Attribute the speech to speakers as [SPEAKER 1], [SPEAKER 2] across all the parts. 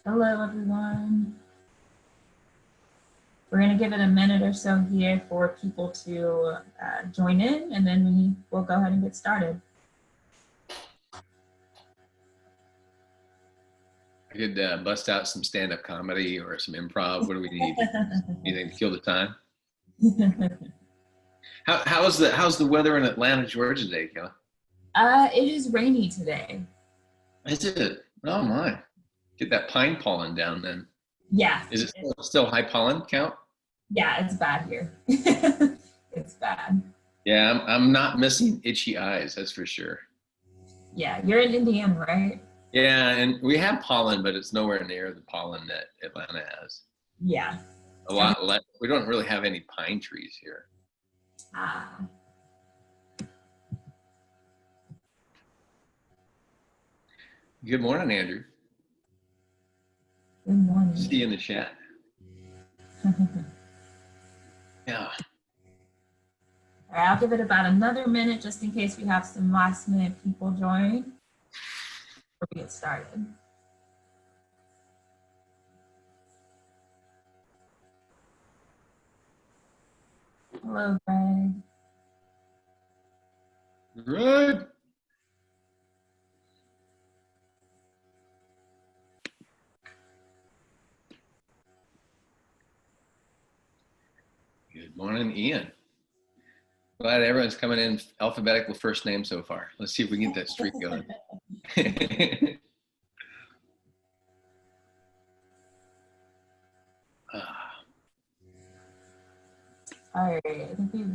[SPEAKER 1] Hello, everyone. We're going to give it a minute or so here for people to join in, and then we will go ahead and get started.
[SPEAKER 2] I could bust out some stand-up comedy or some improv. What do we need? Anything to kill the time? How's the weather in Atlanta, Georgia today, Kelly?
[SPEAKER 1] It is rainy today.
[SPEAKER 2] Is it? Oh my! Get that pine pollen down then.
[SPEAKER 1] Yeah.
[SPEAKER 2] Is it still high pollen count?
[SPEAKER 1] Yeah, it's bad here. It's bad.
[SPEAKER 2] Yeah, I'm not missing itchy eyes. That's for sure.
[SPEAKER 1] Yeah, you're in Indiana, right?
[SPEAKER 2] Yeah, and we have pollen, but it's nowhere near the pollen that Atlanta has.
[SPEAKER 1] Yeah.
[SPEAKER 2] A lot less. We don't really have any pine trees here.
[SPEAKER 1] Ah.
[SPEAKER 2] Good morning, Andrew.
[SPEAKER 1] Good morning.
[SPEAKER 2] See you in the chat. Yeah.
[SPEAKER 1] All right, I'll give it about another minute just in case we have some last minute people join before we get started. Hello, Greg.
[SPEAKER 2] Good. Good morning, Ian. Glad everyone's coming in alphabetical first name so far. Let's see if we can get that streak going.
[SPEAKER 1] All right, I think we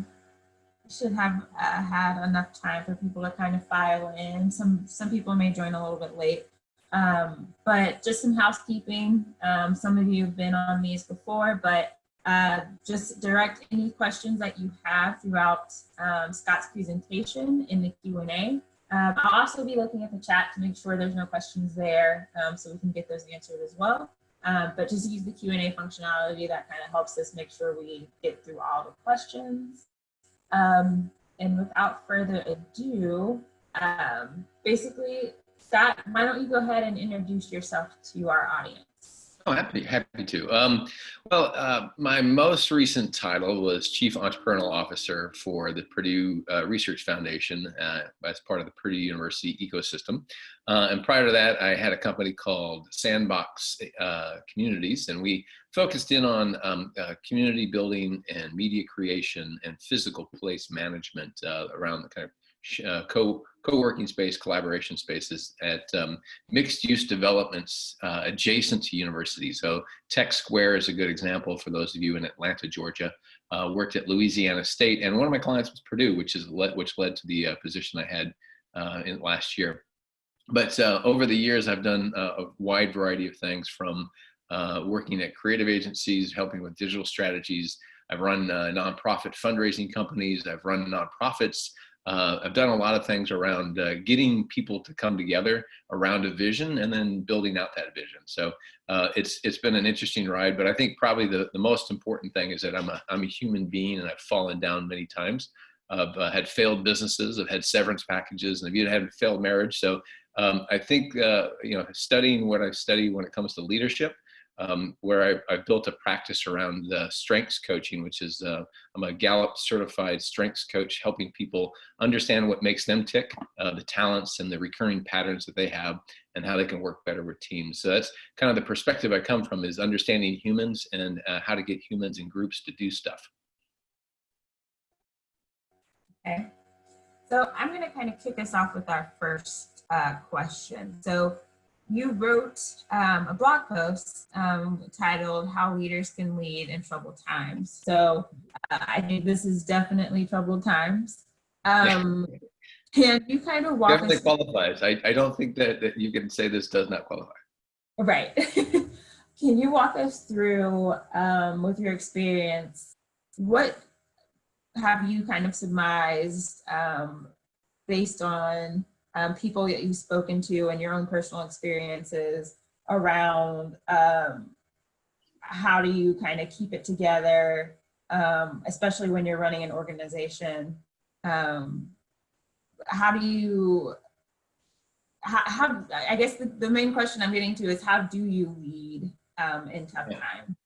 [SPEAKER 1] should have had enough time for people to kind of file in. Some people may join a little bit late, but just some housekeeping. Some of you have been on these before, but just direct any questions that you have throughout Scott's presentation in the Q&A. I'll also be looking at the chat to make sure there's no questions there, so we can get those answered as well. But just use the Q&A functionality. That kind of helps us make sure we get through all the questions. And without further ado, basically, Scott, why don't you go ahead and introduce yourself to our audience?
[SPEAKER 2] Oh, happy to. My most recent title was Chief Entrepreneurial Officer for the Purdue Research Foundation as part of the Purdue University ecosystem. And prior to that, I had a company called Sandbox Communities, and we focused in on community building and media creation and physical place management around the kind of co-working space, collaboration spaces at mixed-use developments adjacent to universities. So Tech Square is a good example for those of you in Atlanta, Georgia. Worked at Louisiana State, and one of my clients was Purdue, which led to the position I had in last year. But over the years, I've done a wide variety of things, from working at creative agencies, helping with digital strategies. I've run nonprofit fundraising companies. I've run nonprofits. I've done a lot of things around getting people to come together around a vision and then building out that vision. So it's been an interesting ride, but I think probably the most important thing is that I'm a human being, and I've fallen down many times. I've had failed businesses, I've had severance packages, and I've even had a failed marriage. So I think studying what I study when it comes to leadership, where I built a practice around strengths coaching, which is I'm a Gallup-Certified strengths coach, helping people understand what makes them tick, the talents and the recurring patterns that they have, and how they can work better with teams. So that's kind of the perspective I come from, is understanding humans and how to get humans in groups to do stuff.
[SPEAKER 1] Okay, so I'm going to kind of kick us off with our first question. So you wrote a blog post titled "How Leaders Can Lead in Troubled Times." So I think this is definitely troubled times. Can you kind of walk
[SPEAKER 2] definitely
[SPEAKER 1] us
[SPEAKER 2] qualifies. I don't think that you can say this does not qualify.
[SPEAKER 1] Right. Can you walk us through, with your experience, what have you kind of surmised based on people that you've spoken to and your own personal experiences around how do you kind of keep it together, especially when you're running an organization? How do you I guess the main question I'm getting to is how do you lead in tough
[SPEAKER 2] Yeah.
[SPEAKER 1] times?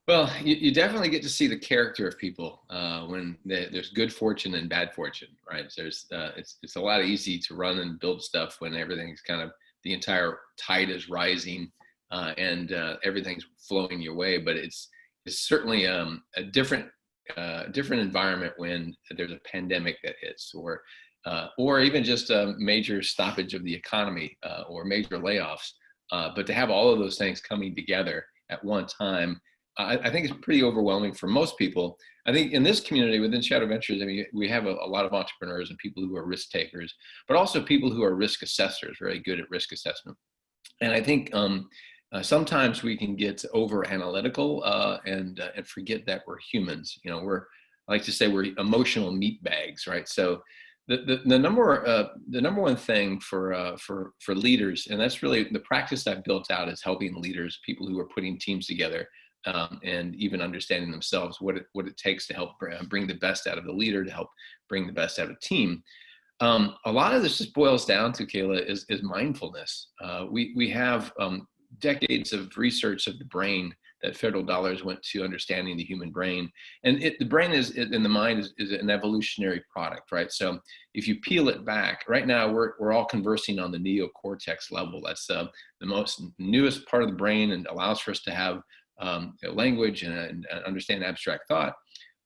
[SPEAKER 2] Well, you definitely get to see the character of people when there's good fortune and bad fortune, right? It's a lot easy to run and build stuff when everything's kind of the entire tide is rising and everything's flowing your way. But it's certainly a different environment when there's a pandemic that hits, or even just a major stoppage of the economy or major layoffs. But to have all of those things coming together at one time, I think it's pretty overwhelming for most people. I think in this community within Shadow Ventures, I mean, we have a lot of entrepreneurs and people who are risk takers, but also people who are risk assessors, very good at risk assessment. And I think sometimes we can get over analytical and forget that we're humans. You know, I like to say we're emotional meat bags, right? So the number one thing for leaders, and that's really the practice I've built out, is helping leaders, people who are putting teams together, and even understanding themselves what it takes to help bring the best out of the leader, to help bring the best out of a team. A lot of this just boils down to, Kayla, is mindfulness. We have decades of research of the brain that federal dollars went to understanding the human brain, and the brain and the mind is an evolutionary product, right? So if you peel it back, right now we're all conversing on the neocortex level. That's the most newest part of the brain and allows for us to have language and understand abstract thought.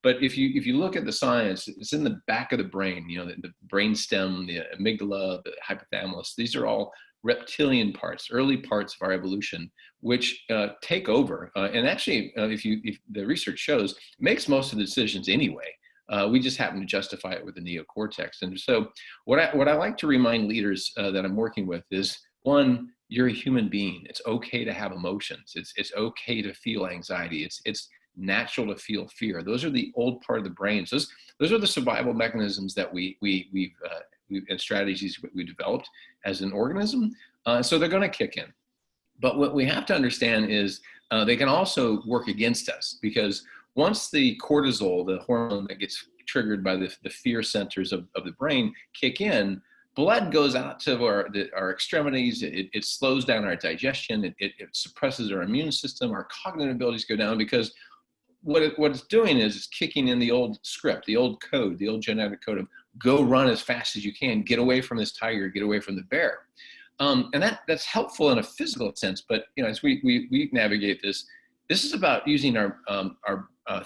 [SPEAKER 2] But if you look at the science, it's in the back of the brain. You know, the brain stem, the amygdala, the hypothalamus. These are all reptilian parts, early parts of our evolution, which take over. And actually, if the research shows, makes most of the decisions anyway. We just happen to justify it with the neocortex. And so, what I like to remind leaders that I'm working with is, one, you're a human being. It's okay to have emotions. It's okay to feel anxiety. It's natural to feel fear. Those are the old part of the brain. So those are the survival mechanisms that we've and strategies we developed as an organism. So they're going to kick in. But what we have to understand is they can also work against us, because once the cortisol, the hormone that gets triggered by the fear centers of the brain, kick in, blood goes out to our extremities. It slows down our digestion. It suppresses our immune system. Our cognitive abilities go down, because what it's doing is it's kicking in the old script, the old code, the old genetic code of go run as fast as you can, get away from this tiger, get away from the bear. And that's helpful in a physical sense. But you know, as we navigate this is about using our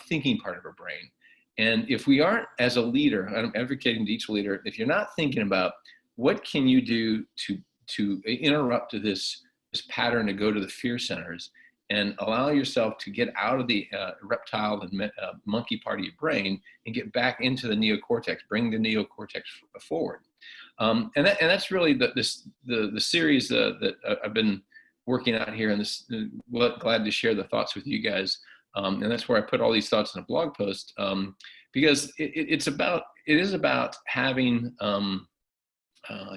[SPEAKER 2] thinking part of our brain. And if we aren't, as a leader, I'm advocating to each leader, if you're not thinking about what can you do to interrupt this pattern, to go to the fear centers and allow yourself to get out of the reptile and monkey part of your brain and get back into the neocortex, bring the neocortex forward. And that's really the series that I've been working out here, and this glad to share the thoughts with you guys. And that's where I put all these thoughts in a blog post, because it is about having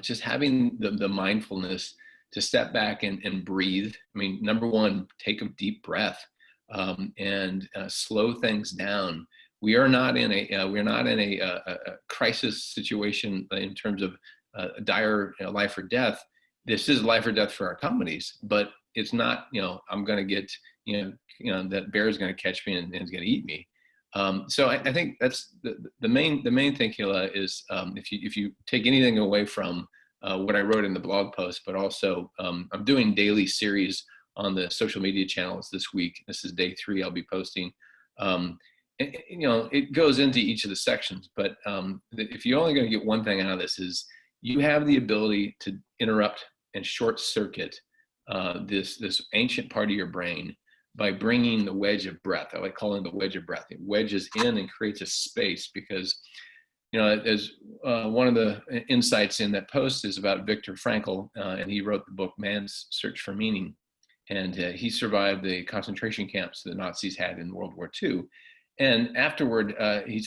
[SPEAKER 2] just having the mindfulness to step back and breathe. I mean, number one, take a deep breath and slow things down. We are not in a crisis situation in terms of dire life or death. This is life or death for our companies, but it's not. I'm going to get that bear is going to catch me and is going to eat me. So I think that's the main thing, Kayla, is if you take anything away from what I wrote in the blog post, but also I'm doing daily series on the social media channels this week. This is day 3. I'll be posting. It goes into each of the sections, but if you're only going to get one thing out of this, is you have the ability to interrupt and short circuit this ancient part of your brain by bringing the wedge of breath. I like calling it the wedge of breath. It wedges in and creates a space, because as one of the insights in that post is about Viktor Frankl, and he wrote the book Man's Search for Meaning, and he survived the concentration camps the Nazis had in World War II, and afterward he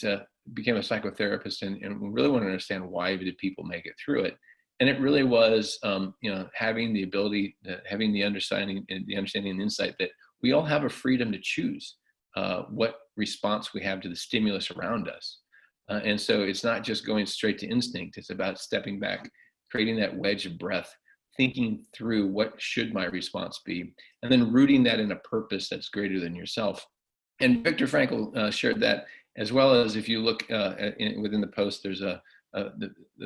[SPEAKER 2] became a psychotherapist and really wanted to understand why did people make it through it. And it really was having the ability, having the understanding and insight that we all have a freedom to choose what response we have to the stimulus around us. And so it's not just going straight to instinct. It's about stepping back, creating that wedge of breath, thinking through what should my response be, and then rooting that in a purpose that's greater than yourself. And Viktor Frankl shared that, as well as if you look within the post, there's the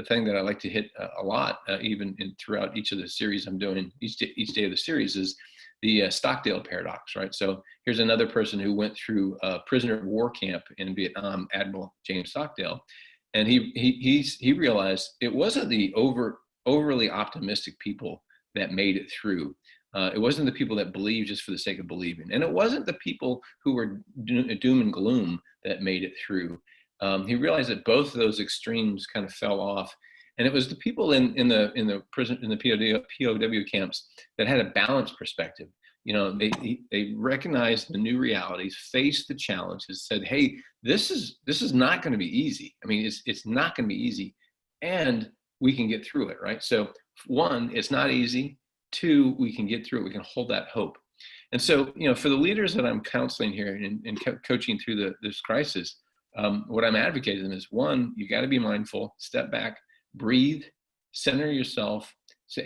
[SPEAKER 2] thing that I like to hit a lot, even throughout each of the series I'm doing, each day of the series, is the Stockdale paradox, right? So here's another person who went through a prisoner of war camp in Vietnam, Admiral James Stockdale, and he realized it wasn't the overly optimistic people that made it through. It wasn't the people that believed just for the sake of believing, and it wasn't the people who were doom and gloom that made it through. He realized that both of those extremes kind of fell off, and it was the people in the prison, in the POW camps, that had a balanced perspective. You know, they recognized the new realities, faced the challenges, said, "Hey, this is not going to be easy. I mean, it's not going to be easy, and we can get through it." Right. So, one, it's not easy. Two, we can get through it. We can hold that hope. And so, you know, for the leaders that I'm counseling here and coaching through this crisis, what I'm advocating them is, one, you got to be mindful, step back, breathe, center yourself,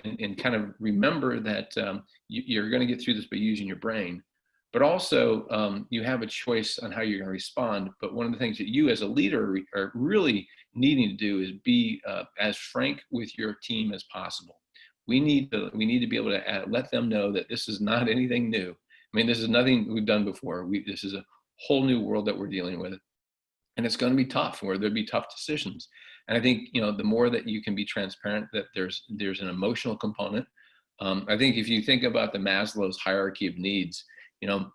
[SPEAKER 2] and kind of remember that you're going to get through this by using your brain. But also, you have a choice on how you're going to respond. But one of the things that you as a leader are really needing to do is be as frank with your team as possible. We need to be able to let them know that this is not anything new. I mean, this is nothing we've done before. This is a whole new world that we're dealing with. And it's going to be tough, where there'll be tough decisions. And I think, you know, the more that you can be transparent, that there's an emotional component. I think if you think about the Maslow's hierarchy of needs, you know,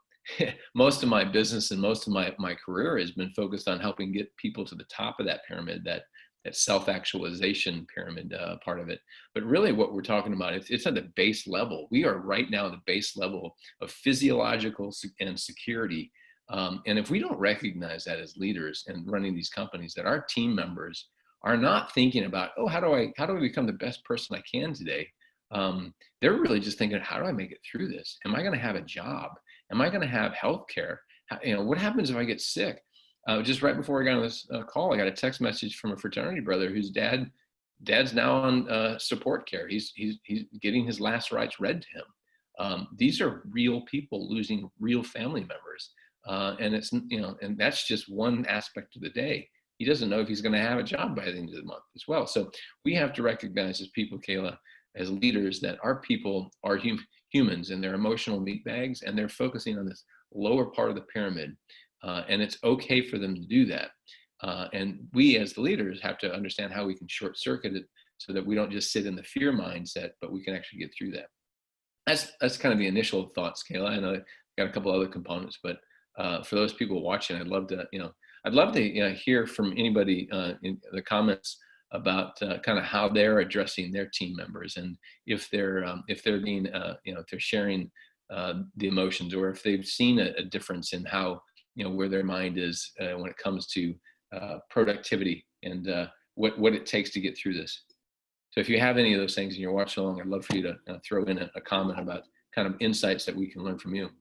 [SPEAKER 2] most of my business and most of my career has been focused on helping get people to the top of that pyramid, that self-actualization pyramid part of it. But really what we're talking about, it's at the base level. We are right now at the base level of physiological and security. And if we don't recognize that as leaders and running these companies, that our team members are not thinking about, oh, how do I become the best person I can today? They're really just thinking, how do I make it through this? Am I going to have a job? Am I going to have health care? You know, what happens if I get sick? Just right before I got on this call, I got a text message from a fraternity brother whose dad's now on support care. He's getting his last rites read to him. These are real people losing real family members. And it's, you know, and that's just one aspect of the day. He doesn't know if he's going to have a job by the end of the month as well. So we have to recognize as people, Kayla, as leaders, that our people are humans, and they're emotional meat bags, and they're focusing on this lower part of the pyramid. And it's okay for them to do that. And we as the leaders have to understand how we can short circuit it so that we don't just sit in the fear mindset, but we can actually get through that. That's kind of the initial thoughts, Kayla. I know I've got a couple other components, but for those people watching, I'd love to hear from anybody in the comments about kind of how they're addressing their team members, and if they're being if they're sharing the emotions, or if they've seen a difference in how, you know, where their mind is when it comes to productivity and what it takes to get through this. So if you have any of those things and you're watching along, I'd love for you to throw in a comment about kind of insights that we can learn from you.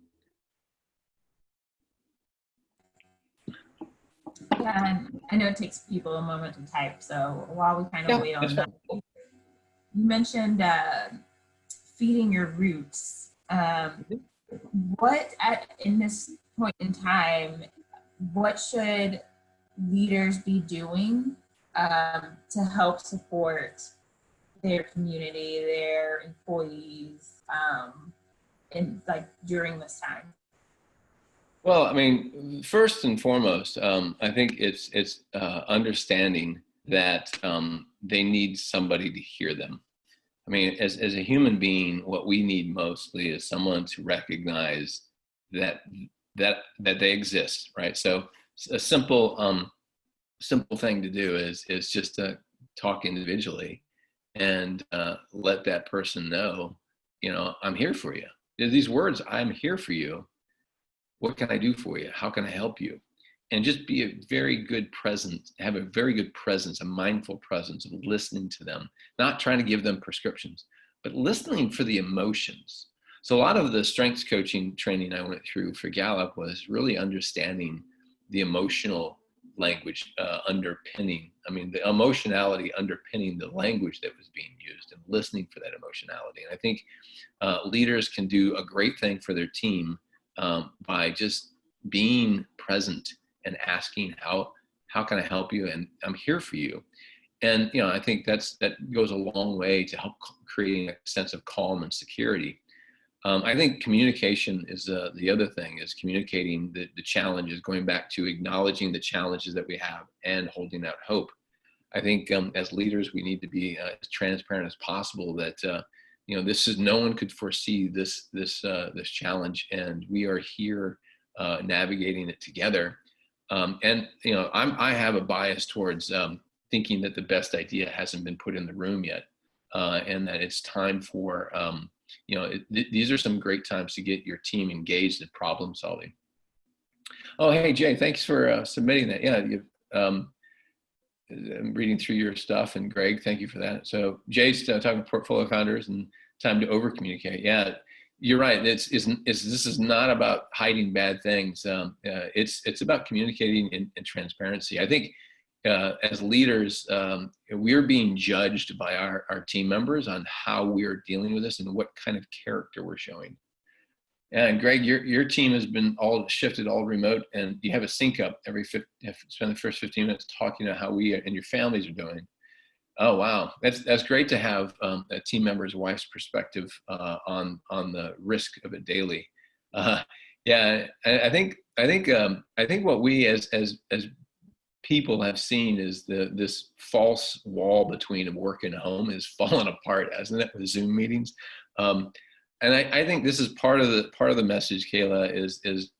[SPEAKER 1] Yeah, and I know it takes people a moment to type, so while we kind of wait on that, you mentioned feeding your roots. In this point in time, what should leaders be doing to help support their community, their employees, during this time?
[SPEAKER 2] Well, I mean, first and foremost, I think it's understanding that they need somebody to hear them. I mean, as a human being, what we need mostly is someone to recognize that they exist, right? So a simple thing to do is just to talk individually and let that person know, you know, I'm here for you. These words, I'm here for you. What can I do for you? How can I help you? And just be a very good presence, have a very good presence, a mindful presence of listening to them, not trying to give them prescriptions, but listening for the emotions. So a lot of the strengths coaching training I went through for Gallup was really understanding the emotional language underpinning, I mean, the emotionality underpinning the language that was being used and listening for that emotionality. And I think leaders can do a great thing for their team by just being present and asking, how can I help you? And I'm here for you. And I think that goes a long way to help creating a sense of calm and security. I think communication is the other thing, is communicating the challenges, going back to acknowledging the challenges that we have and holding out hope. I think as leaders, we need to be as transparent as possible that this is, no one could foresee this challenge, and we are here navigating it together. And I have a bias towards thinking that the best idea hasn't been put in the room yet, and that it's time for these are some great times to get your team engaged in problem solving. Oh, hey Jay, thanks for submitting that. Yeah, I'm reading through your stuff, and Greg, thank you for that. So Jay's talking to portfolio founders and time to over communicate. Yeah, you're right. This is not about hiding bad things. It's about communicating in transparency. I think as leaders, we're being judged by our team members on how we're dealing with this and what kind of character we're showing. And Greg, your team has been all shifted, all remote, and you have a sync up spend the first 15 minutes talking about how we and your families are doing. Oh wow, that's great to have a team member's wife's perspective on the risk of it daily. Yeah, I think what we as people have seen is this false wall between work and home is fallen apart, hasn't it, with Zoom meetings? And I think this is part of the message, Kayla, is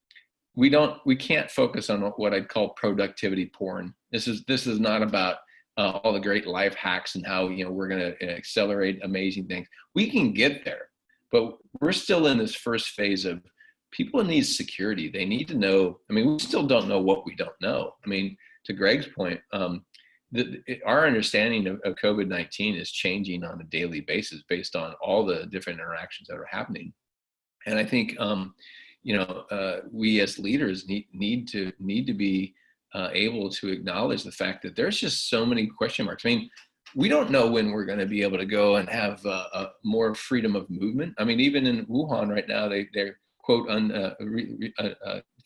[SPEAKER 2] we can't focus on what I'd call productivity porn. This is not about all the great life hacks and how we're going to accelerate amazing things. We can get there, but we're still in this first phase of people need security. They need to know. I mean, we still don't know what we don't know. I mean, to Greg's point, our understanding of COVID-19 is changing on a daily basis based on all the different interactions that are happening. And I think, we as leaders need to be able to acknowledge the fact that there's just so many question marks. I mean, we don't know when we're going to be able to go and have more freedom of movement. I mean, even in Wuhan right now, they're quote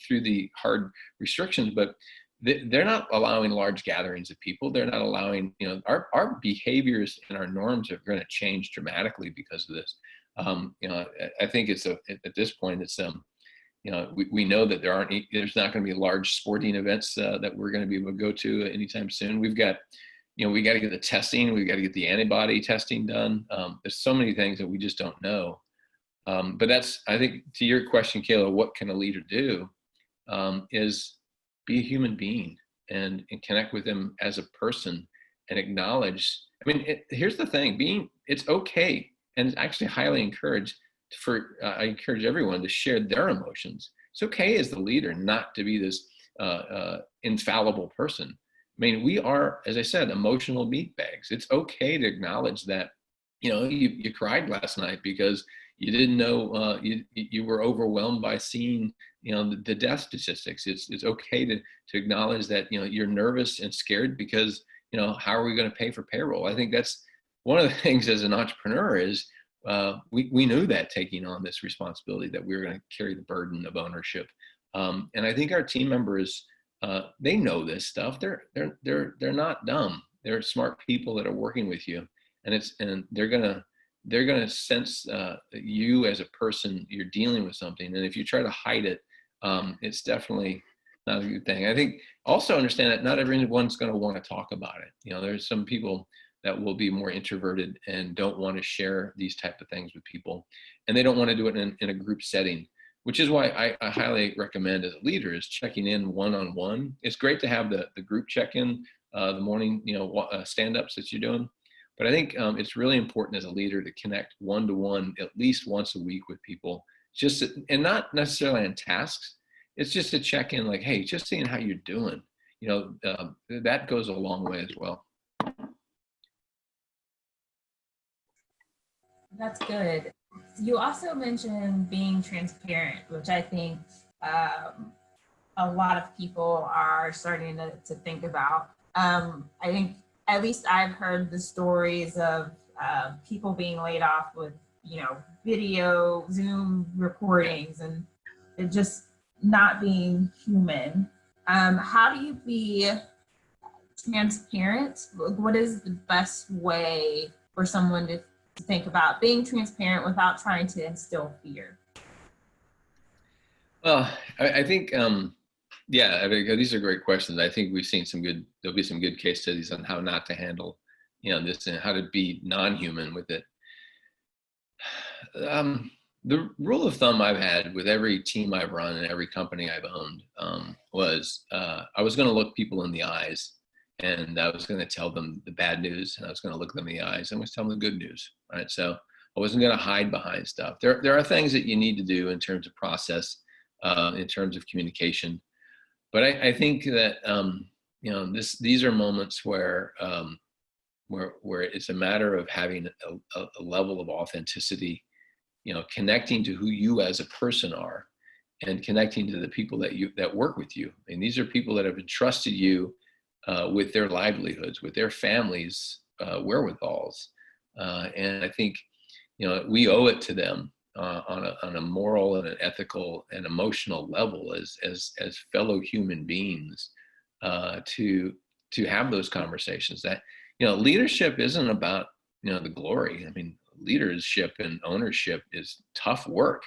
[SPEAKER 2] through the hard restrictions, but they're not allowing large gatherings of people. They're not allowing, our behaviors and our norms are going to change dramatically because of this. I think it's at this point, it's, we know that there's not going to be large sporting events that we're going to be able to go to anytime soon. We've got, we got to get the testing, we've got to get the antibody testing done. There's so many things that we just don't know. But that's, I think, to your question, Kayla, what can a leader do, is be a human being and connect with them as a person and acknowledge. I mean, here's the thing, it's okay, and it's actually highly encouraged I encourage everyone to share their emotions. It's okay as the leader not to be this infallible person. I mean, we are, as I said, emotional meat bags. It's okay to acknowledge that, you cried last night because you didn't know, you were overwhelmed by seeing, the death statistics. It's okay to acknowledge that, you're nervous and scared because, how are we going to pay for payroll? I think that's one of the things as an entrepreneur is, we knew that taking on this responsibility that we were going to carry the burden of ownership. And I think our team members, they know this stuff. They're not dumb. They're smart people that are working with you, and they're gonna sense you as a person. You're dealing with something, and if you try to hide it, it's definitely not a good thing. I think also understand that not everyone's going to want to talk about it. There's some people that will be more introverted and don't want to share these type of things with people, and they don't want to do it in a group setting, which is why I highly recommend as a leader is checking in one-on-one. It's great to have the group check-in, the morning, stand-ups that you're doing. But I think it's really important as a leader to connect one-to-one at least once a week with people, and not necessarily on tasks. It's just to check in like, hey, just seeing how you're doing. That goes a long way as well.
[SPEAKER 1] That's good. You also mentioned being transparent, which I think a lot of people are starting to think about. I think at least I've heard the stories of people being laid off with, video, Zoom recordings, and it just not being human. How do you be transparent? What is the best way for someone to think about being transparent without trying to instill fear?
[SPEAKER 2] Well, I think, yeah, I mean, these are great questions. I think we've seen there'll be some good case studies on how not to handle, this and how to be non-human with it. The rule of thumb I've had with every team I've run and every company I've owned was I was going to look people in the eyes, and I was going to tell them the bad news, and I was going to look them in the eyes and I was telling them the good news, right? So I wasn't going to hide behind stuff. There are things that you need to do in terms of process, in terms of communication, but I think that these are moments where it's a matter of having a level of authenticity, connecting to who you as a person are, and connecting to the people that work with you. And these are people that have entrusted you with their livelihoods, with their families' wherewithals. And I think, we owe it to them on a moral and an ethical and emotional level as fellow human beings to have those conversations. That leadership isn't about the glory. I mean, leadership and ownership is tough work.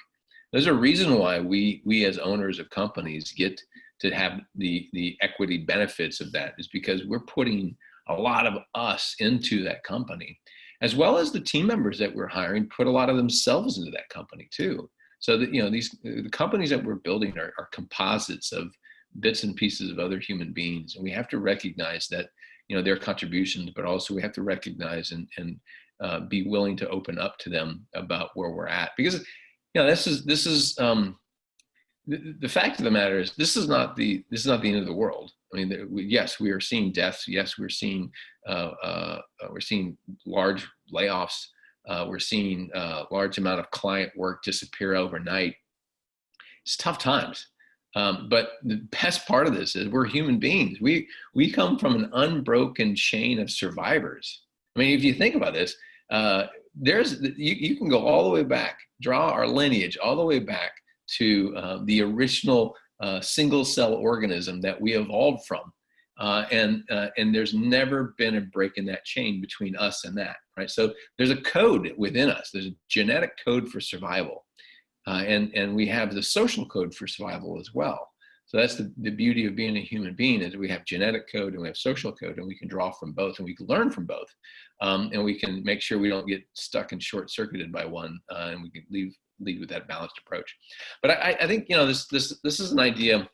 [SPEAKER 2] There's a reason why we as owners of companies get to have the equity benefits of that, is because we're putting a lot of us into that company, as well as the team members that we're hiring put a lot of themselves into that company too. So that the companies that we're building are composites of bits and pieces of other human beings, and we have to recognize that their contributions, but also we have to recognize and be willing to open up to them about where we're at, because this is the fact of the matter is this is not the end of the world. I mean, yes, we are seeing deaths. Yes, we're seeing large layoffs. We're seeing a large amount of client work disappear overnight. It's tough times. But the best part of this is we're human beings. We come from an unbroken chain of survivors. I mean, if you think about this, you can go all the way back, draw our lineage all the way back to the original single cell organism that we evolved from, and there's never been a break in that chain between us and that, right? So there's a code within us. There's a genetic code for survival. And we have the social code for survival as well. So that's the beauty of being a human being, is we have genetic code and we have social code, and we can draw from both and we can learn from both. And we can make sure we don't get stuck and short circuited by one, and we can lead with that balanced approach. But I think, this is an idea.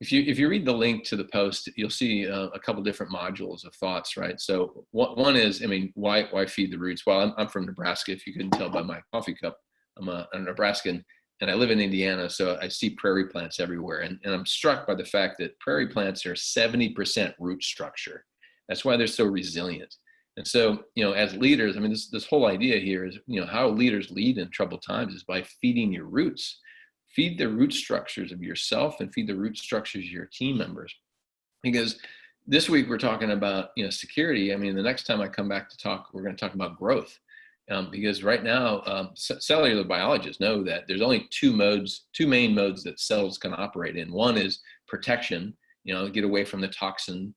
[SPEAKER 2] If you read the link to the post, you'll see a couple different modules of thoughts, right? So one is, I mean, why feed the roots? Well, I'm from Nebraska, if you couldn't tell by my coffee cup. I'm a Nebraskan, and I live in Indiana, so I see prairie plants everywhere. And I'm struck by the fact that prairie plants are 70% root structure. That's why they're so resilient. And so, as leaders, I mean, this whole idea here is, how leaders lead in troubled times is by feeding your roots. Feed the root structures of yourself and feed the root structures of your team members. Because this week we're talking about, security. I mean, the next time I come back to talk, we're going to talk about growth. Because right now, cellular biologists know that there's only two main modes that cells can operate in. One is protection, get away from the toxin,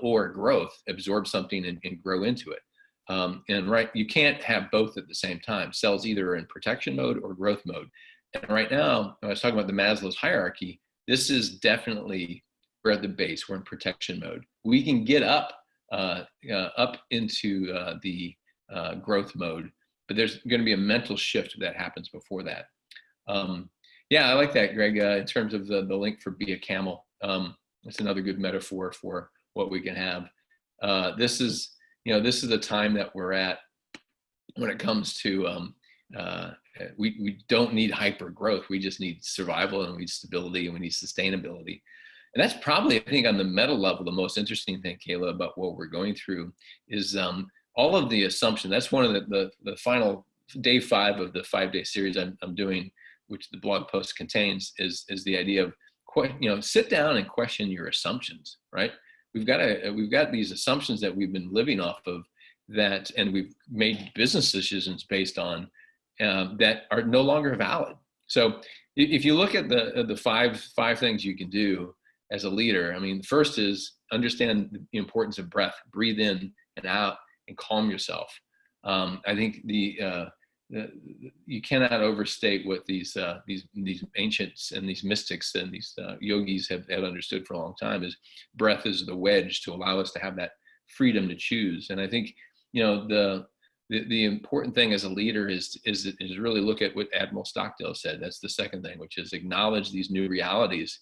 [SPEAKER 2] or growth, absorb something and grow into it. And you can't have both at the same time. Cells either are in protection mode or growth mode. And right now, I was talking about the Maslow's hierarchy. This is definitely, we're at the base. We're in protection mode. We can get up into the growth mode, but there's going to be a mental shift that happens before that. Yeah, I like that, Greg. In terms of the link for be a camel, it's another good metaphor for what we can have. This is the time that we're at when it comes to we don't need hyper growth. We just need survival, and we need stability, and we need sustainability. And that's probably, I think, on the meta level, the most interesting thing, Kayla, about what we're going through is all of the assumption. That's one of the final day 5 of the 5-day series I'm doing, which the blog post contains, is the idea of sit down and question your assumptions, right? We've got these assumptions that we've been living off of that, and we've made business decisions based on that are no longer valid. So if you look at the five things you can do as a leader, I mean, first is understand the importance of breath, breathe in and out, and calm yourself. I think you cannot overstate what these ancients and these mystics and these yogis have understood for a long time is breath is the wedge to allow us to have that freedom to choose. And I think the important thing as a leader is really look at what Admiral Stockdale said. That's the second thing, which is acknowledge these new realities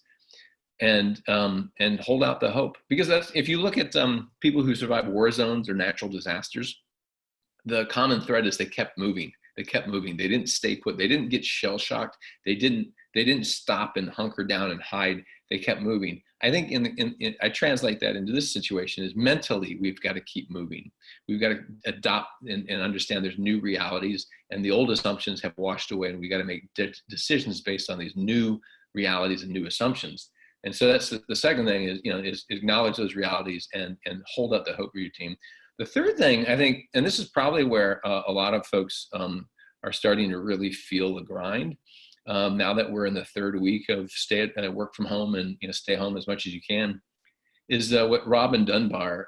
[SPEAKER 2] and hold out the hope. Because that's, if you look at people who survive war zones or natural disasters, the common thread is they kept moving. They kept moving. They didn't stay put. They didn't get shell shocked. They didn't stop and hunker down and hide. They kept moving. I think I translate that into this situation is mentally we've got to keep moving. We've got to adopt and understand there's new realities, and the old assumptions have washed away, and we got to make decisions based on these new realities and new assumptions. And so that's the second thing is acknowledge those realities and hold up the hope for your team. The third thing, I think, and this is probably where a lot of folks are starting to really feel the grind now that we're in the third week of work from home and stay home as much as you can, is what Robin Dunbar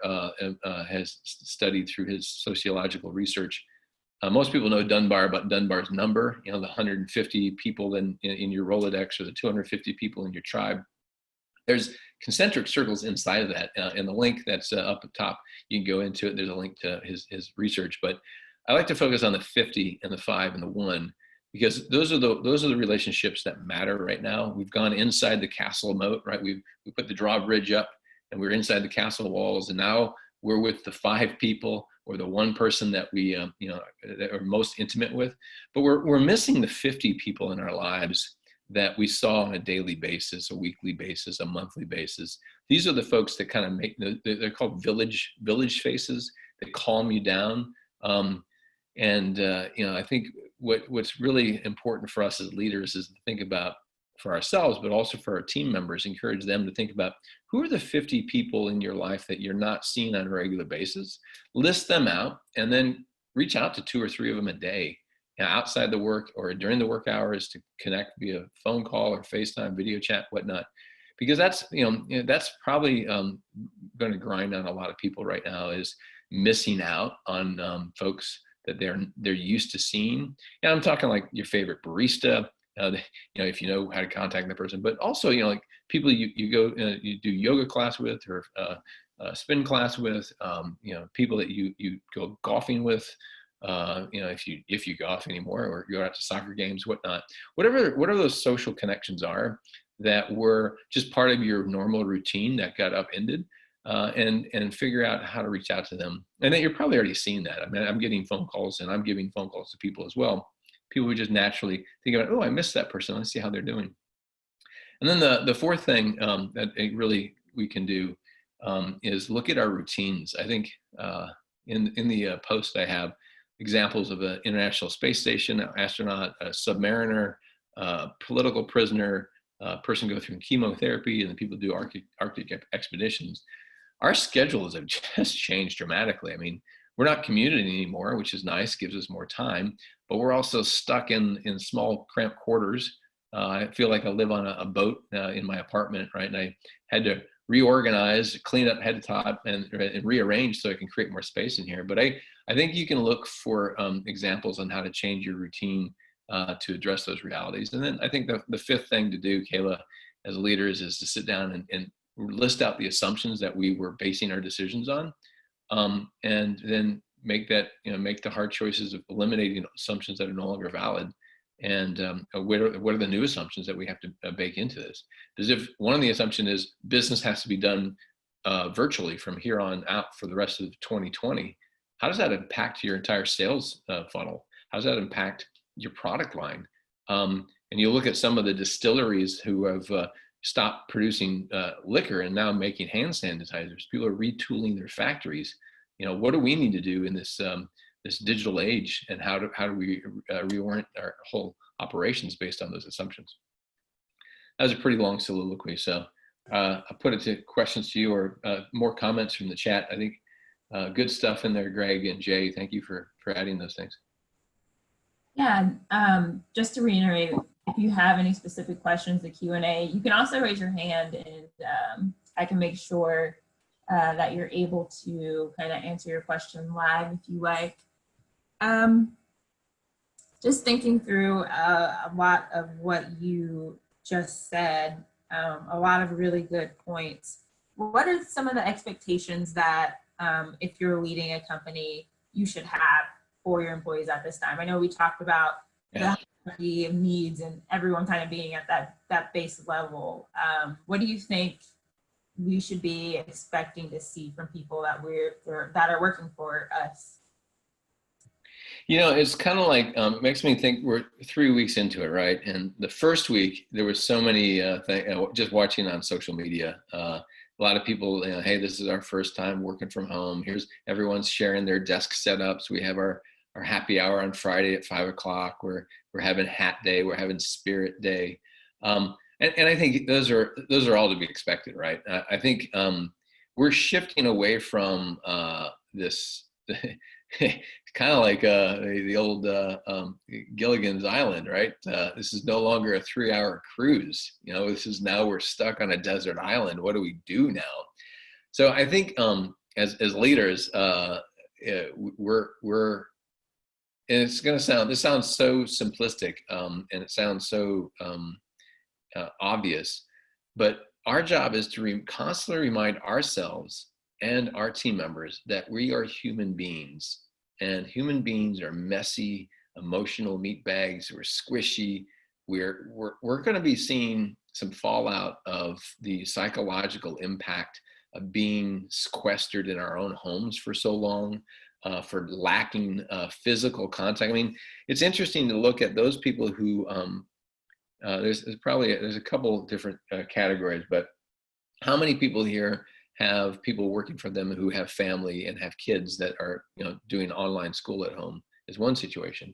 [SPEAKER 2] has studied through his sociological research. Most people know Dunbar about Dunbar's number, the 150 people in your Rolodex or the 250 people in your tribe. There's concentric circles inside of that, and the link that's up at top, you can go into it. There's a link to his research, but I like to focus on the 50 and the 5 and the 1 because those are the relationships that matter right now. We've gone inside the castle moat, right? We put the drawbridge up, and we're inside the castle walls, and now we're with the 5 people or the 1 person that we that are most intimate with, but we're missing the 50 people in our lives that we saw on a daily basis, a weekly basis, a monthly basis. These are the folks that kind of make, they're called village faces. They calm you down. I think what's really important for us as leaders is to think about for ourselves, but also for our team members, encourage them to think about who are the 50 people in your life that you're not seeing on a regular basis, list them out, and then reach out to 2 or 3 of them a day. Outside the work or during the work hours to connect via phone call or FaceTime, video chat, whatnot, because that's probably going to grind on a lot of people right now is missing out on folks that they're used to seeing. And I'm talking like your favorite barista, if you know how to contact the person, but also like people you go you do yoga class with or spin class with, people that you go golfing with. If you golf anymore or you go out to soccer games, whatnot, whatever those social connections are that were just part of your normal routine that got upended, and figure out how to reach out to them. And then you're probably already seeing that. I mean, I'm getting phone calls and I'm giving phone calls to people as well. People who just naturally think about, oh, I missed that person. Let's see how they're doing. And then the fourth thing that really we can do is look at our routines. I think in the post I have examples of an International Space Station astronaut, a submariner, political prisoner, person go through chemotherapy, and the people do Arctic expeditions. Our schedules have just changed dramatically. I mean, we're not commuting anymore, which is nice, gives us more time, but we're also stuck in small cramped quarters. I feel like I live on a boat in my apartment, right? And I had to reorganize, clean up head to top, and rearrange so I can create more space in here. But I think you can look for examples on how to change your routine to address those realities. And then I think the fifth thing to do, Kayla, as leaders, is to sit down and list out the assumptions that we were basing our decisions on, and then make the hard choices of eliminating assumptions that are no longer valid. And what are the new assumptions that we have to bake into this? Because if one of the assumption is business has to be done virtually from here on out for the rest of 2020, how does that impact your entire sales funnel? How does that impact your product line? And you look at some of the distilleries who have stopped producing liquor and now making hand sanitizers. People are retooling their factories. What do we need to do in this digital age, and how do we reorient our whole operations based on those assumptions? that was a pretty long soliloquy. So I'll put it to questions to you or more comments from the chat. I think good stuff in there, Greg and Jay. Thank you for adding those things.
[SPEAKER 1] Yeah, just to reiterate, if you have any specific questions, the Q&A, you can also raise your hand and I can make sure that you're able to kind of answer your question live if you like. Just thinking through a lot of what you just said, a lot of really good points. What are some of the expectations that if you're leading a company, you should have for your employees at this time? I know we talked about the hierarchy of needs and everyone kind of being at that base level. What do you think we should be expecting to see from people that that are working for us?
[SPEAKER 2] You know, it's kind of like, it makes me think we're 3 weeks into it, right? And the first week, there was so many things, just watching on social media, a lot of people, hey, this is our first time working from home. Here's everyone's sharing their desk setups. We have our happy hour on Friday at 5 o'clock. We're having hat day. We're having spirit day. And I think those are all to be expected, right? I think we're shifting away from this kind of like the old Gilligan's Island, right? This is no longer a 3-hour cruise. This is now we're stuck on a desert island. What do we do now? So I think as leaders, we're and it's going to sound, this sounds so simplistic and it sounds so obvious, but our job is to constantly remind ourselves and our team members that we are human beings, and human beings are messy, emotional meat bags. We're squishy. We're going to be seeing some fallout of the psychological impact of being sequestered in our own homes for so long, for lacking physical contact. I mean, it's interesting to look at those people who there's a couple different categories, but how many people here have people working for them who have family and have kids that are doing online school at home is one situation.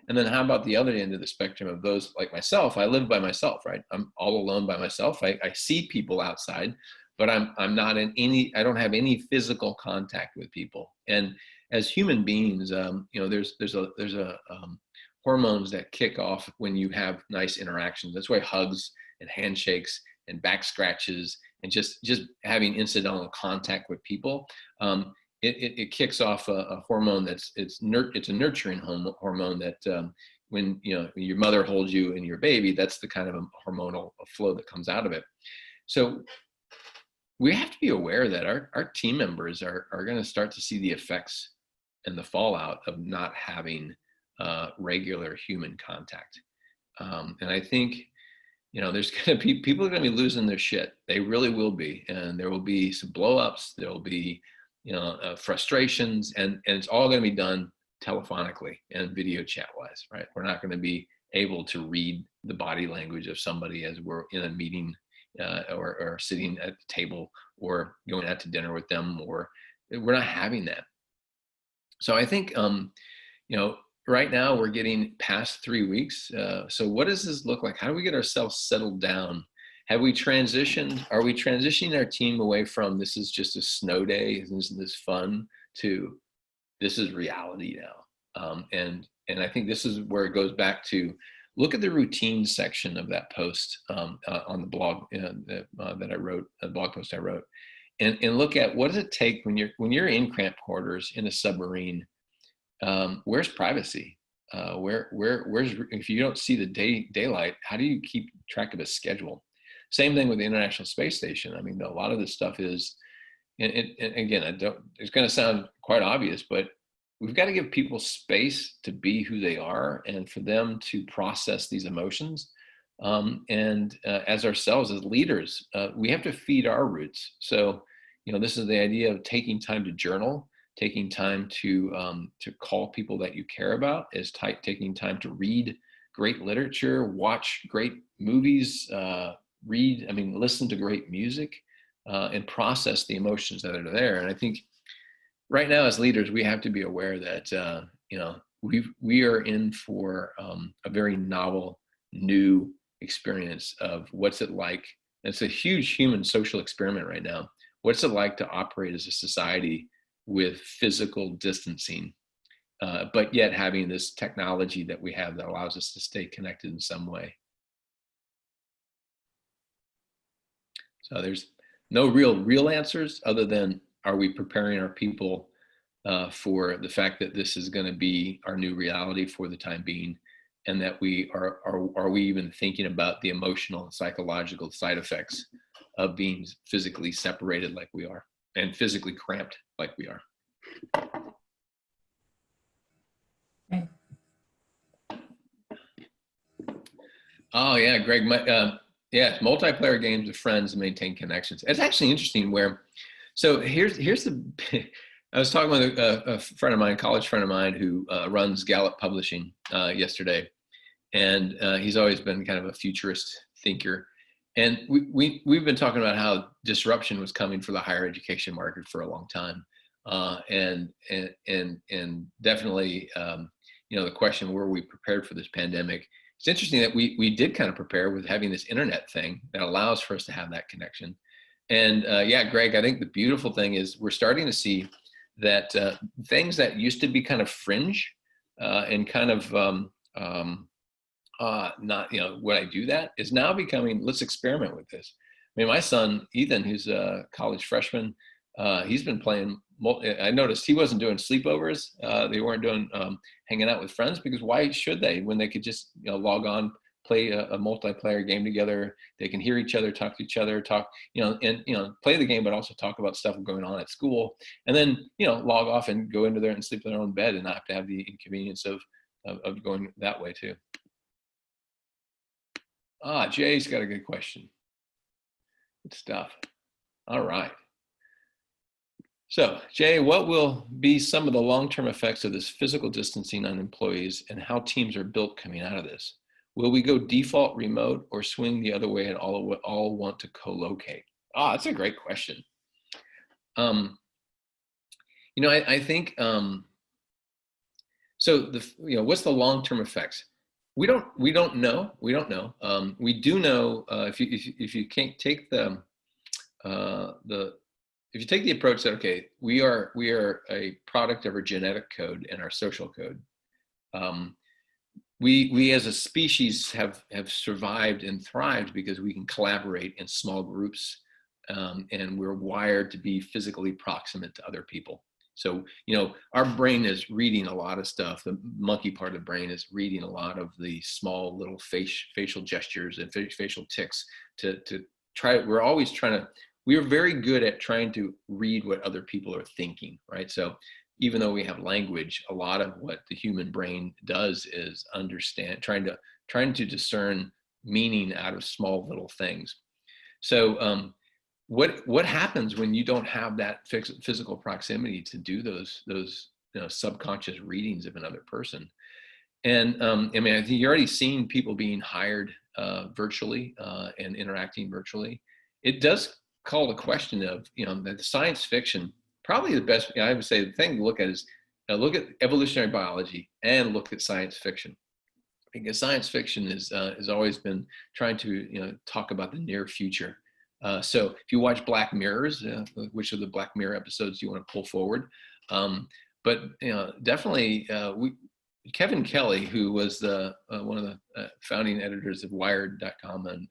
[SPEAKER 2] And then how about the other end of the spectrum of those like myself? I live by myself, right? I'm all alone by myself. I see people outside, but I'm not in any, I don't have any physical contact with people. And as human beings, there's a hormones that kick off when you have nice interactions. That's why hugs and handshakes and back scratches and just having incidental contact with people, it kicks off a hormone it's a nurturing hormone that when your mother holds you and your baby, that's the kind of a hormonal flow that comes out of it. So we have to be aware that our team members are going to start to see the effects and the fallout of not having regular human contact. And I think there's going to be people are going to be losing their shit. They really will be, and there will be some blowups. There will be, frustrations, and it's all going to be done telephonically and video chat wise, right? We're not going to be able to read the body language of somebody as we're in a meeting or sitting at the table or going out to dinner with them, or we're not having that. So I think, right now we're getting past 3 weeks. So what does this look like? How do we get ourselves settled down? Have we transitioned? Are we transitioning our team away from this is just a snow day, isn't this fun, to this is reality now? And I think this is where it goes back to look at the routine section of that post on the blog that I wrote, a blog post I wrote, and look at what does it take when you're in cramped quarters in a submarine. Where's privacy? Where's if you don't see the daylight, how do you keep track of a schedule? Same thing with the International Space Station. I mean, a lot of this stuff is, and again, it's going to sound quite obvious, but we've got to give people space to be who they are and for them to process these emotions. And as ourselves, as leaders, we have to feed our roots. So, this is the idea of taking time to journal, taking time to call people that you care about, is taking time to read great literature, watch great movies, listen to great music, and process the emotions that are there. And I think right now as leaders, we have to be aware that, we are in for a very novel, new experience of what's it like. It's a huge human social experiment right now. What's it like to operate as a society with physical distancing, but yet having this technology that we have that allows us to stay connected in some way? So there's no real answers other than, are we preparing our people for the fact that this is going to be our new reality for the time being, and that we are we even thinking about the emotional and psychological side effects of being physically separated like we are, and physically cramped like we are.
[SPEAKER 1] Okay.
[SPEAKER 2] Oh yeah, Greg. Yeah, multiplayer games with friends and maintain connections. It's actually interesting where, so here's the, I was talking with a friend of mine, college friend of mine, who runs Gallup Publishing yesterday. And he's always been kind of a futurist thinker. And we've been talking about how disruption was coming for the higher education market for a long time. And definitely, the question, were we prepared for this pandemic? It's interesting that we did kind of prepare with having this internet thing that allows for us to have that connection. And yeah, Greg, I think the beautiful thing is we're starting to see that things that used to be kind of fringe and kind of not, would I do that, is now becoming, let's experiment with this. I mean, my son, Ethan, who's a college freshman, he's been playing, I noticed he wasn't doing sleepovers. They weren't doing hanging out with friends, because why should they, when they could just, log on, play a multiplayer game together. They can hear each other, talk to each other, play the game, but also talk about stuff going on at school. And then, log off and go into there and sleep in their own bed and not have to have the inconvenience of going that way too. Jay's got a good question. Good stuff. All right. So, Jay, what will be some of the long-term effects of this physical distancing on employees, and how teams are built coming out of this? Will we go default remote or swing the other way and all want to co-locate? That's a great question. I think, so what's the long-term effects? We don't know. We do know, if you can't take if you take the approach that, okay, we are a product of our genetic code and our social code. We as a species have survived and thrived because we can collaborate in small groups, and we're wired to be physically proximate to other people. So, our brain is reading a lot of stuff. The monkey part of the brain is reading a lot of the small little facial gestures and facial tics to try. We're always trying to, we are very good at trying to read what other people are thinking, right? So even though we have language, a lot of what the human brain does is understand, trying to discern meaning out of small little things. So, what happens when you don't have that physical proximity to do those subconscious readings of another person? And I think you're already seeing people being hired virtually and interacting virtually. It does call the question of, that the science fiction, probably the best, I would say the thing to look at is look at evolutionary biology and look at science fiction. Because science fiction has always been trying to talk about the near future. So if you watch Black Mirrors, which of the Black Mirror episodes do you want to pull forward? But definitely Kevin Kelly, who was one of the founding editors of Wired.com and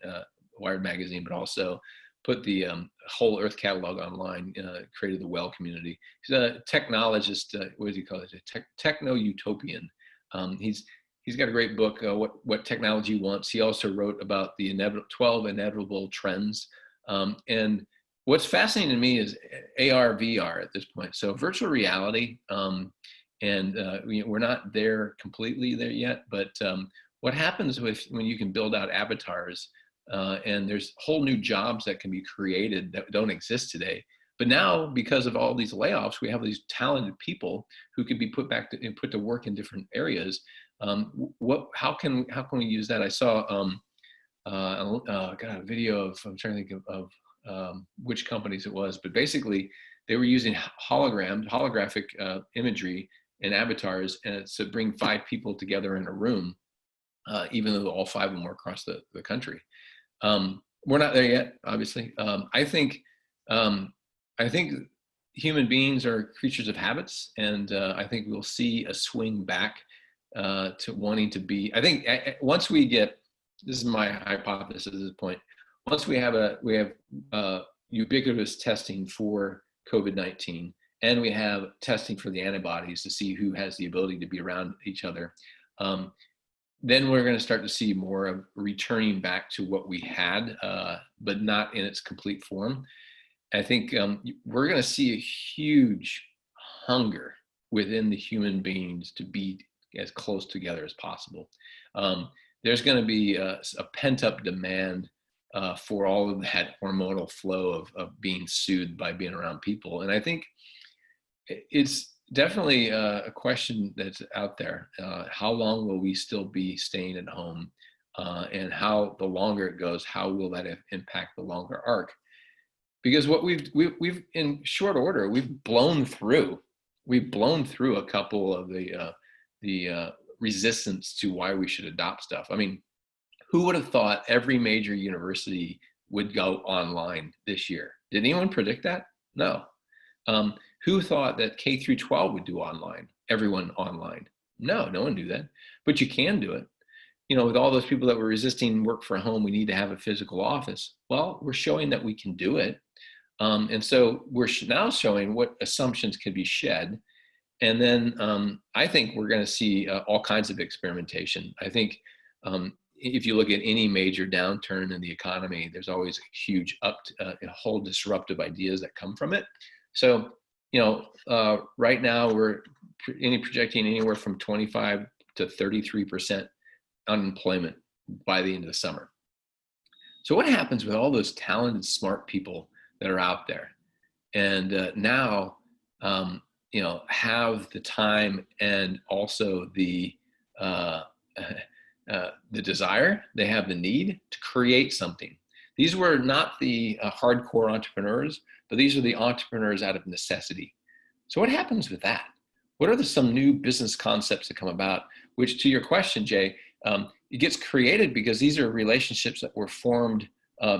[SPEAKER 2] Wired magazine, but also put the whole Earth catalog online, created the Well community. He's a technologist. What does he call it? A techno-utopian. He's got a great book, What Technology Wants. He also wrote about the 12 inevitable trends. And what's fascinating to me is AR, VR at this point. So virtual reality, and we're not there completely there yet, but what happens when you can build out avatars, and there's whole new jobs that can be created that don't exist today. But now, because of all these layoffs, we have these talented people who could be put to work in different areas. How can we use that? I saw got a video of, I'm trying to think of which companies it was, but basically they were using holographic imagery and avatars, and it's to bring 5 people together in a room, even though all 5 of them are across the country. We're not there yet, obviously. Um, I think human beings are creatures of habits, and I think we'll see a swing back to wanting to be. I think once we get, this is my hypothesis at this point, once we have ubiquitous testing for COVID-19, and we have testing for the antibodies to see who has the ability to be around each other, then we're going to start to see more of returning back to what we had, but not in its complete form. I think we're going to see a huge hunger within the human beings to be as close together as possible. There's going to be a pent-up demand for all of that hormonal flow of being soothed by being around people. And I think it's definitely a question that's out there. How long will we still be staying at home? And how, the longer it goes, how will that impact the longer arc? Because what we've in short order, we've blown through a couple of the resistance to why we should adopt stuff. I mean, who would have thought every major university would go online this year? Did anyone predict that? No. Who thought that K through 12 would do online? Everyone online? No, no one knew that. But you can do it. You know, with all those people that were resisting work from home, we need to have a physical office. Well, we're showing that we can do it. And so we're now showing what assumptions can be shed. And then I think we're going to see all kinds of experimentation. I think if you look at any major downturn in the economy, there's always a huge a whole disruptive ideas that come from it. So, you know, right now we're projecting anywhere from 25 to 33% unemployment by the end of the summer. So what happens with all those talented, smart people that are out there and now, you know, have the time and also the desire, they have the need to create something. These were not the hardcore entrepreneurs, but these are the entrepreneurs out of necessity. So what happens with that? What are some new business concepts that come about, which, to your question, Jay, it gets created because these are relationships that were formed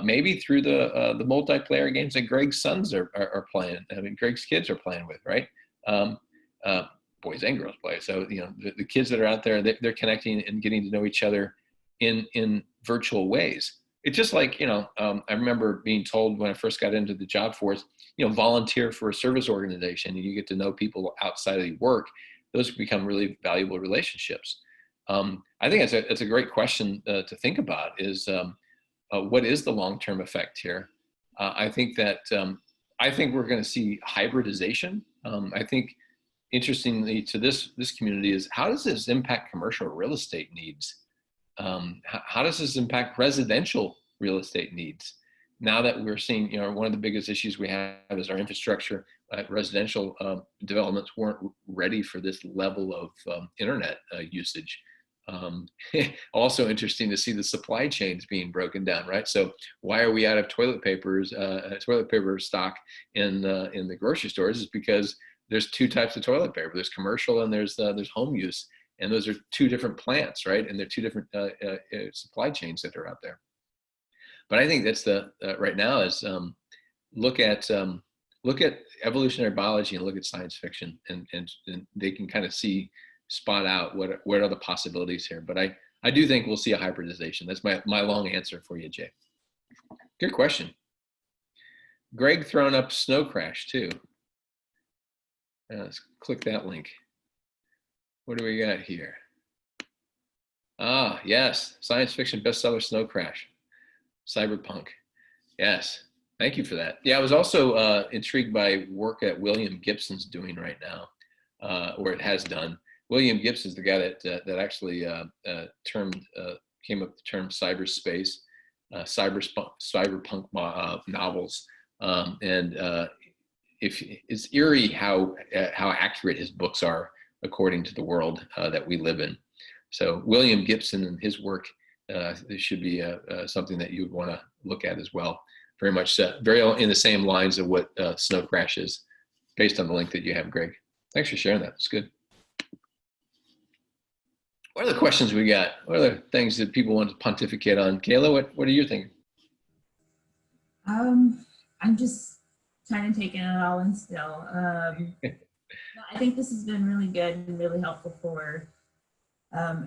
[SPEAKER 2] maybe through the multiplayer games that Greg's sons are playing. I mean, Greg's kids are playing with, right? Boys and girls play. So, you know, the kids that are out there, they're connecting and getting to know each other in virtual ways. It's just like, you know, I remember being told when I first got into the job force, you know, volunteer for a service organization and you get to know people outside of the work. Those become really valuable relationships. I think it's a great question to think about is what is the long-term effect here? I think that I think we're going to see hybridization. I think interestingly to this community is how does this impact commercial real estate needs? How does this impact residential real estate needs? Now that we're seeing, you know, one of the biggest issues we have is our infrastructure. Residential developments weren't ready for this level of internet usage. Also interesting to see the supply chains being broken down, right? So why are we out of toilet paper stock in the grocery stores? Is because there's two types of toilet paper. There's commercial and there's home use. And those are two different plants, right? And they're two different supply chains that are out there. But I think that's right now is look at evolutionary biology and look at science fiction, and they can kind of spot out what are the possibilities here. But I do think we'll see a hybridization. That's my long answer for you, Jay. Good question. Greg throwing up snow crash too. Let's click that link. What do we got here? Ah, yes, science fiction bestseller Snow Crash, cyberpunk. Yes, thank you for that. Yeah, I was also intrigued by work that William Gibson's doing right now, or it has done. William Gibson's the guy that actually came up with the term cyberspace, cyberpunk novels, and it's eerie how accurate his books are according to the world that we live in. So William Gibson and his work, this should be something that you would want to look at as well. Very much very in the same lines of what Snow Crash is, based on the link that you have, Greg. Thanks for sharing that. It's good. What are the questions we got? What are the things that people want to pontificate on? Kayla, what are you thinking?
[SPEAKER 1] Um, I'm just kind of taking it all in still. No, I think this has been really good and really helpful for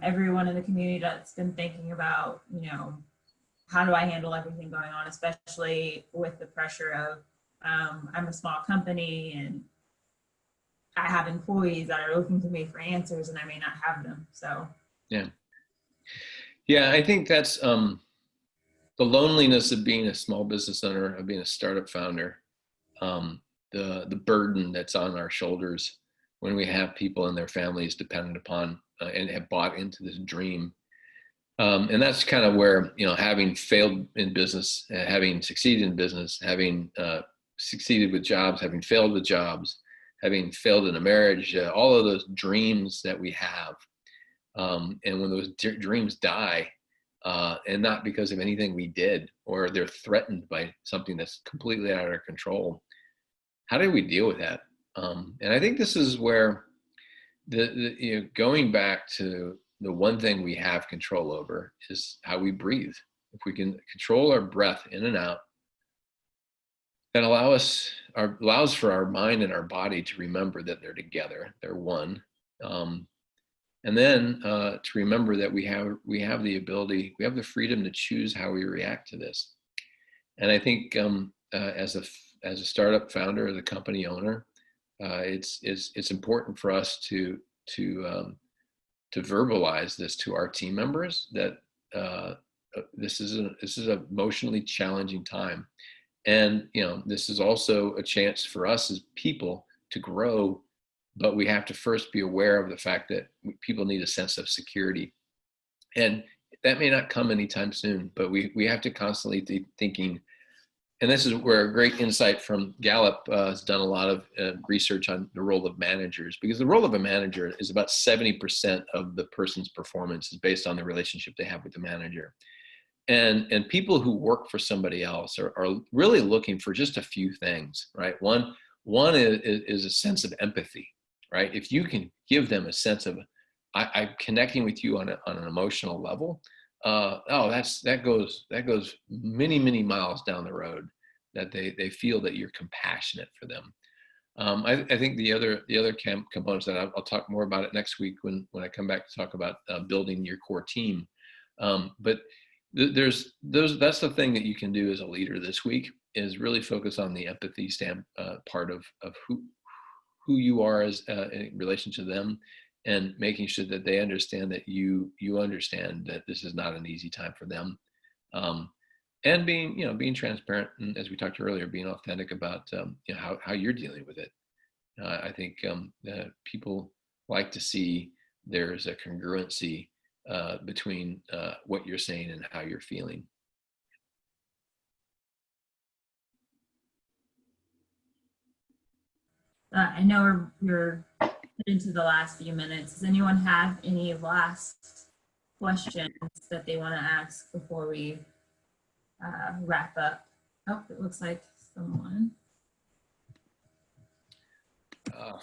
[SPEAKER 1] everyone in the community that's been thinking about, how do I handle everything going on, especially with the pressure of I'm a small company and I have employees that are looking to me for answers and I may not have them. So,
[SPEAKER 2] Yeah. Yeah, I think that's the loneliness of being a small business owner, of being a startup founder, the burden that's on our shoulders when we have people and their families dependent upon and have bought into this dream. And that's kind of where, having failed in business, having succeeded in business, having succeeded with jobs, having failed with jobs, having failed in a marriage, all of those dreams that we have. And when those dreams die, and not because of anything we did, or they're threatened by something that's completely out of our control, how do we deal with that? And I think this is where going back to the one thing we have control over is how we breathe. If we can control our breath in and out, that allows for our mind and our body to remember that they're together, they're one. And then to remember that we have the ability, we have the freedom to choose how we react to this. And I think as a startup founder, as a company owner, it's important for us to verbalize this to our team members that this is an emotionally challenging time, and this is also a chance for us as people to grow. But we have to first be aware of the fact that people need a sense of security, and that may not come anytime soon. But we have to constantly be thinking. And this is where a great insight from Gallup has done a lot of research on the role of managers, because the role of a manager is about 70% of the person's performance is based on the relationship they have with the manager. And people who work for somebody else are really looking for just a few things, right? One is a sense of empathy, right? If you can give them a sense of, I'm connecting with you on an emotional level, that goes many, many miles down the road, that they feel that you're compassionate for them. I think the other components that I'll talk more about it next week when I come back to talk about building your core team. But that's the thing that you can do as a leader this week, is really focus on the empathy part of who you are as in relation to them, and making sure that they understand that you understand that this is not an easy time for them, and being transparent, and as we talked earlier, being authentic about how you're dealing with it. I think people like to see there's a congruency between what you're saying and how you're feeling.
[SPEAKER 1] I know we're into the last few minutes. Does anyone have any last questions that they want to ask before we wrap up? Oh, it looks like someone.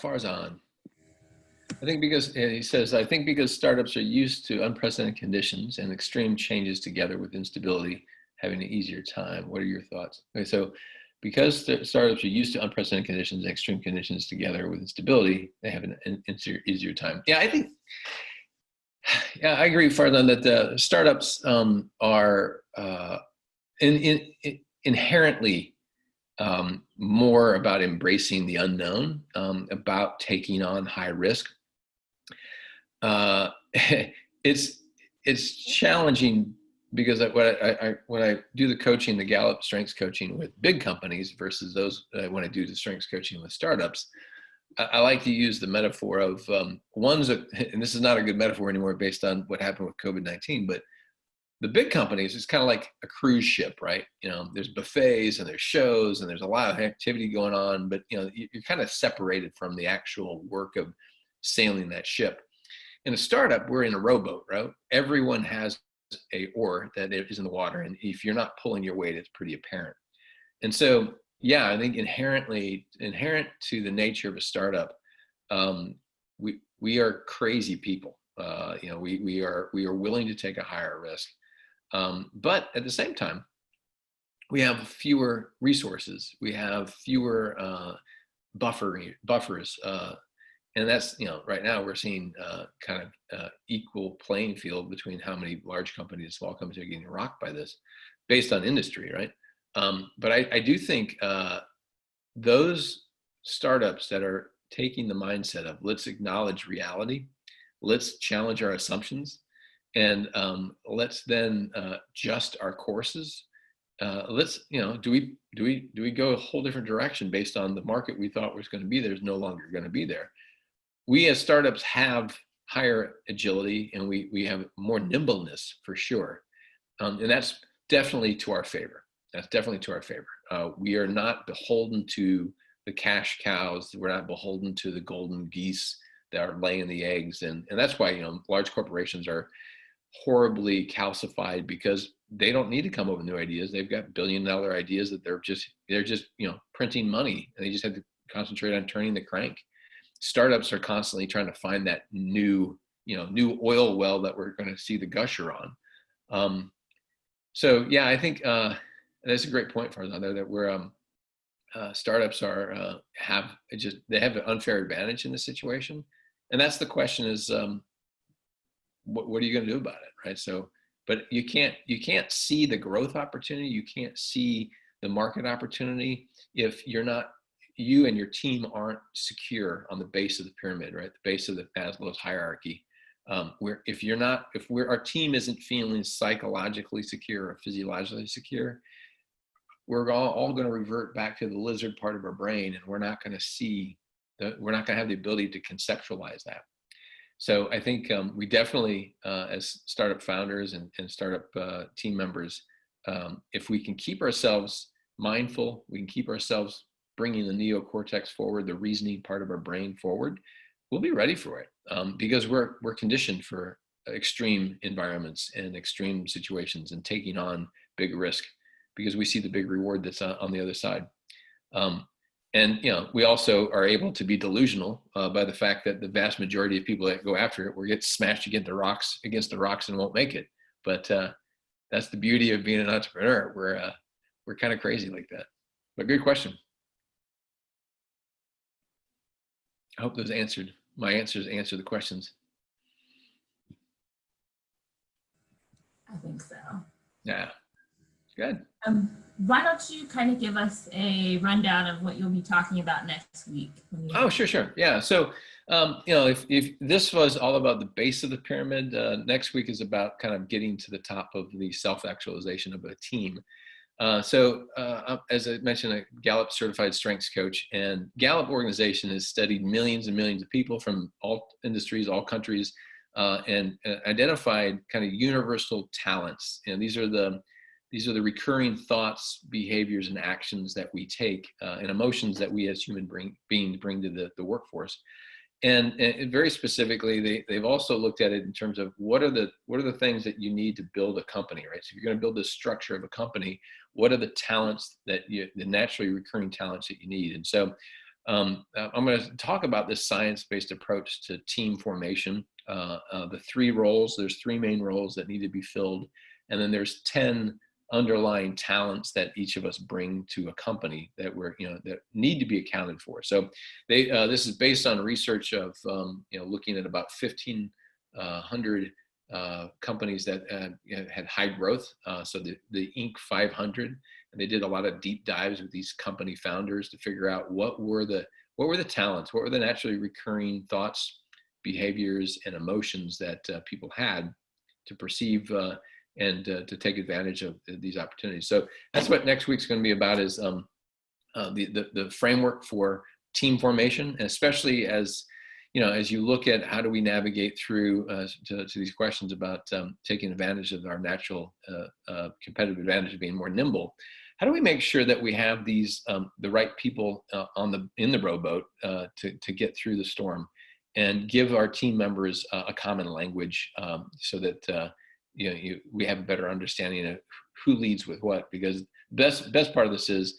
[SPEAKER 2] Farzan, I think he says, I think because startups are used to unprecedented conditions and extreme changes together with instability, having an easier time. What are your thoughts? Okay, so because startups are used to unprecedented conditions and extreme conditions together with instability, they have an easier time. Yeah, I agree, Farzan, that the startups are inherently more about embracing the unknown, about taking on high risk. It's challenging because when I do the coaching, the Gallup strengths coaching with big companies versus those when I do the strengths coaching with startups, I like to use the metaphor of and this is not a good metaphor anymore based on what happened with COVID-19, but the big companies, it's kind of like a cruise ship, right? There's buffets and there's shows and there's a lot of activity going on, but you're kind of separated from the actual work of sailing that ship. In a startup, we're in a rowboat, right? Everyone has a oar that is in the water, and if you're not pulling your weight, it's pretty apparent. And so, yeah, I think inherent to the nature of a startup, we are crazy people. We are willing to take a higher risk, but at the same time, we have fewer resources. We have fewer buffers, and that's, right now we're seeing kind of equal playing field between how many large companies and small companies are getting rocked by this, based on industry, right? But I do think those startups that are taking the mindset of let's acknowledge reality, let's challenge our assumptions, and let's then adjust our courses. Let's, do we go a whole different direction based on the market we thought was going to be there is no longer going to be there. We as startups have higher agility, and we have more nimbleness for sure, and that's definitely to our favor. That's definitely to our favor. We are not beholden to the cash cows. We're not beholden to the golden geese that are laying the eggs, and that's why large corporations are horribly calcified, because they don't need to come up with new ideas. They've got billion-dollar ideas that they're just printing money, and they just have to concentrate on turning the crank. Startups are constantly trying to find that new oil well that we're going to see the gusher on. So yeah, I think that's a great point for us on there, that we're startups have an unfair advantage in this situation, and that's the question is what are you going to do about it, right? So, but you can't see the growth opportunity, you can't see the market opportunity if you and your team aren't secure on the base of the pyramid, right? The base of the Maslow's hierarchy. If our team isn't feeling psychologically secure or physiologically secure, we're all going to revert back to the lizard part of our brain, and we're not going to have the ability to conceptualize that. So I think we definitely, as startup founders and startup team members, if we can keep ourselves mindful, we can keep ourselves bringing the neocortex forward, the reasoning part of our brain forward, we'll be ready for it, because we're conditioned for extreme environments and extreme situations and taking on big risk, because we see the big reward that's on the other side. And we also are able to be delusional by the fact that the vast majority of people that go after it will get smashed against the rocks and won't make it. But that's the beauty of being an entrepreneur. We're kind of crazy like that. But good question. I hope my answers answer the questions.
[SPEAKER 1] I think so.
[SPEAKER 2] Yeah, good.
[SPEAKER 1] Why don't you kind of give us a rundown of what you'll be talking about next week?
[SPEAKER 2] Oh, sure. Yeah. So, if this was all about the base of the pyramid, next week is about kind of getting to the top of the self-actualization of a team. As I mentioned, a Gallup-Certified strengths coach, and Gallup organization has studied millions and millions of people from all industries, all countries, and identified kind of universal talents. And these are the recurring thoughts, behaviors, and actions that we take, and emotions that we as human beings bring to the workforce. And very specifically, they've also looked at it in terms of what are the things that you need to build a company, right? So if you're going to build the structure of a company, what are the talents the naturally recurring talents that you need? And so I'm going to talk about this science-based approach to team formation. The three roles, there's three main roles that need to be filled, and then there's 10 underlying talents that each of us bring to a company that that need to be accounted for. So this is based on research of looking at about 1,500 companies that had high growth. So the Inc. 500, and they did a lot of deep dives with these company founders to figure out what were the talents, what were the naturally recurring thoughts, behaviors, and emotions that people had to perceive and to take advantage of these opportunities. So that's what next week's going to be about, is the framework for team formation, especially as you look at how do we navigate through to these questions about taking advantage of our natural competitive advantage of being more nimble. How do we make sure that we have these the right people in the rowboat to get through the storm, and give our team members a common language, so that we have a better understanding of who leads with what? Because best part of this is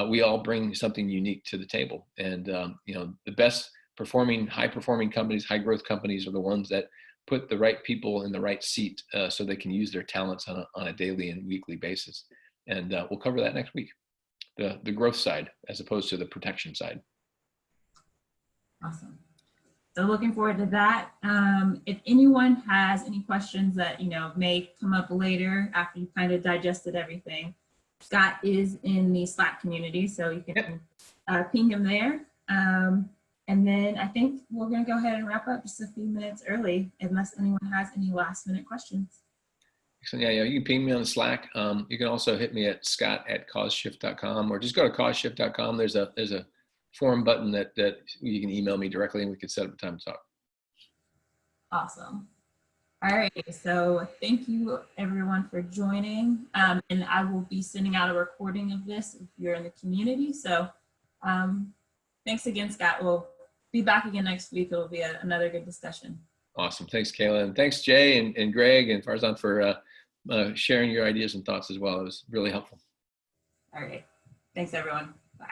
[SPEAKER 2] we all bring something unique to the table, and the best performing, high performing companies, high growth companies are the ones that put the right people in the right seat so they can use their talents on a daily and weekly basis. And we'll cover that next week, the growth side as opposed to the protection side.
[SPEAKER 1] Awesome. So looking forward to that. If anyone has any questions that, may come up later after you kind of digested everything, Scott is in the Slack community, so you can ping him there. And then I think we're going to go ahead and wrap up just a few minutes early, unless anyone has any last minute questions.
[SPEAKER 2] Excellent. Yeah, you can ping me on the Slack. You can also hit me at scott@causeshift.com, or just go to causeshift.com. There's a forum button that you can email me directly, and we can set up a time to talk.
[SPEAKER 1] Awesome. All right, so thank you everyone for joining. And I will be sending out a recording of this if you're in the community. So thanks again, Scott. We'll be back again next week. It'll be another good discussion.
[SPEAKER 2] Awesome. Thanks, Kayla. And thanks, Jay and Greg and Farzan for sharing your ideas and thoughts as well. It was really helpful.
[SPEAKER 1] All right. Thanks, everyone. Bye.